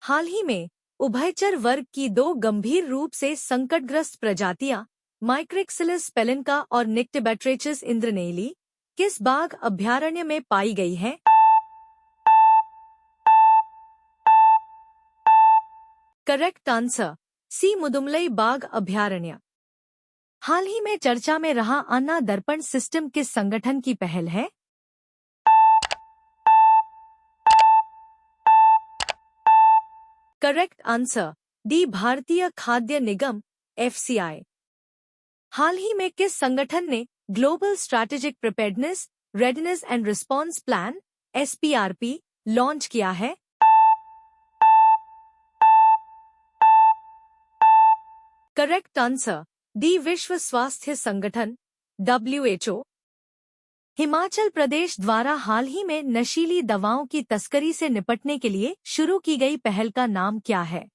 हाल ही में उभयचर वर्ग की दो गंभीर रूप से संकटग्रस्त प्रजातियां माइक्रेक्सिलिस पेलिनका और निक्टेबैट्रेचिस इंद्रनेली किस बाघ अभयारण्य में पाई गई हैं? करेक्ट आंसर सी मुदुमलई बाघ अभयारण्य। हाल ही में चर्चा में रहा अन्ना दर्पण सिस्टम किस संगठन की पहल है? करेक्ट आंसर डी भारतीय खाद्य निगम FCI। हाल ही में किस संगठन ने global strategic preparedness readiness and response plan SPRP launch किया है? करेक्ट आंसर डी विश्व स्वास्थ्य संगठन WHO। हिमाचल प्रदेश द्वारा हाल ही में नशीली दवाओं की तस्करी से निपटने के लिए शुरू की गई पहल का नाम क्या है?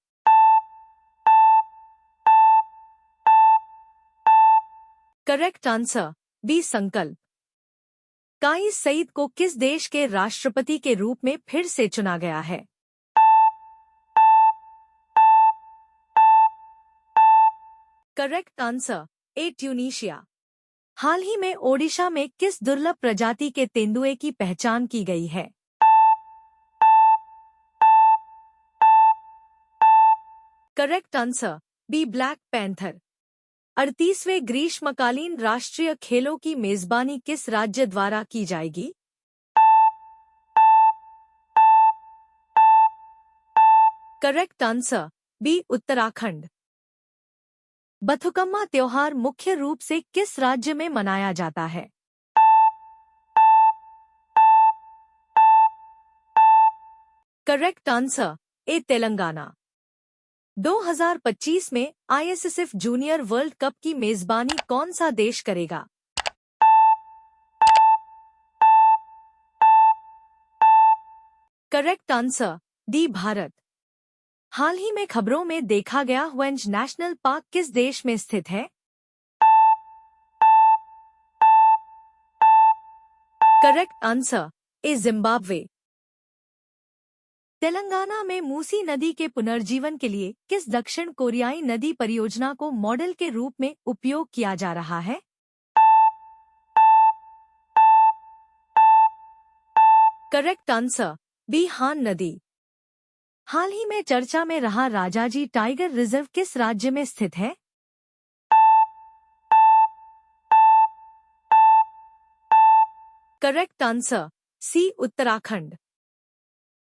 करेक्ट आंसर बी संकल्प। काइस सईद को किस देश के राष्ट्रपति के रूप में फिर से चुना गया है? Correct answer A Tunisia. हाल ही में ओडिशा में किस दुर्लभ प्रजाति के तेंदुए की पहचान की गई है? Correct answer B black panther. 38वें ग्रीष्मकालीन राष्ट्रीय खेलों की मेजबानी किस राज्य द्वारा की जाएगी? Correct answer B Uttarakhand. Bathukamma त्योहार मुख्य रूप से किस राज्य में मनाया जाता है? करेक्ट आंसर ए तेलंगाना। 2025 में ISSF जूनियर वर्ल्ड कप की मेजबानी कौन सा देश करेगा? Correct answer D Bharat. हाल ही में खबरों में देखा गया वेंज नेशनल पार्क किस देश में स्थित है? करेक्ट आंसर ए जिम्बाब्वे। तेलंगाना में मूसी नदी के पुनर्जीवन के लिए किस दक्षिण कोरियाई नदी परियोजना को मॉडल के रूप में उपयोग किया जा रहा है? करेक्ट आंसर बी हान नदी। हाल ही में चर्चा में रहा राजाजी टाइगर रिजर्व किस राज्य में स्थित है? Correct answer C Uttarakhand.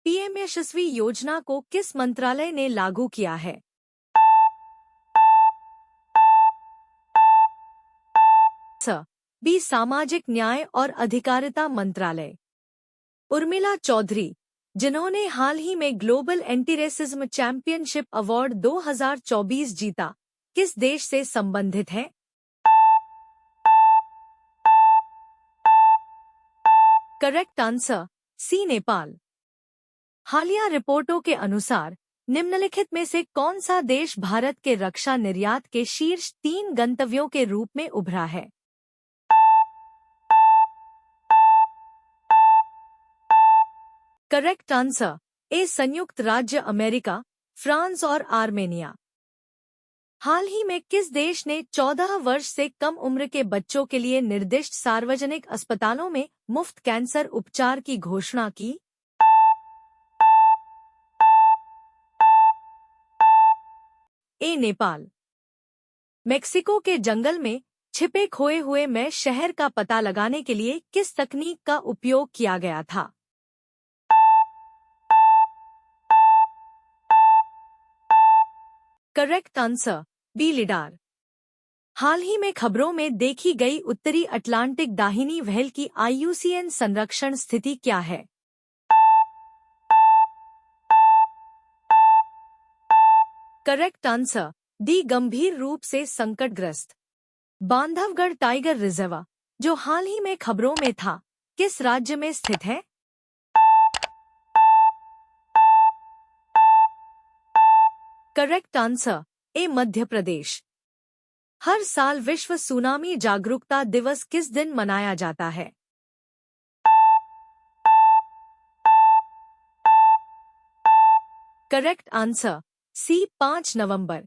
PM Yashasvi योजना को किस मंत्रालय ने लागू किया है? बी सामाजिक न्याय और अधिकारिता मंत्रालय। उर्मिला चौधरी जिन्होंने हाल ही में global anti racism championship award 2024 जीता किस देश से संबंधित है? Correct answer C Nepal. हालिया रिपोर्टों के अनुसार निम्नलिखित में से कौन सा देश भारत के रक्षा निर्यात के शीर्ष 3 गंतव्यों के रूप में उभरा है? करेक्ट आंसर ए संयुक्त राज्य अमेरिका, फ्रांस और आर्मेनिया। हाल ही में किस देश ने 14 वर्ष से कम उम्र के बच्चों के लिए निर्दिष्ट सार्वजनिक अस्पतालों में मुफ्त कैंसर उपचार की घोषणा की? ए नेपाल। मेक्सिको के जंगल में छिपे खोए हुए में शहर का पता लगाने के लिए किस तकनीक का उपयोग किया गया था? Correct answer B lidar. हाल ही में खबरों में देखी गई उत्तरी अटलांटिक दाहिनी व्हेल की IUCN संरक्षण स्थिति क्या है? करेक्ट आंसर डी गंभीर रूप से संकटग्रस्त। बांधवगढ़ टाइगर रिजर्व जो हाल ही में खबरों में था किस राज्य में स्थित है? करेक्ट आंसर ए मध्य प्रदेश। हर साल विश्व सुनामी जागरूकता दिवस किस दिन मनाया जाता है? करेक्ट आंसर सी 5 नवंबर।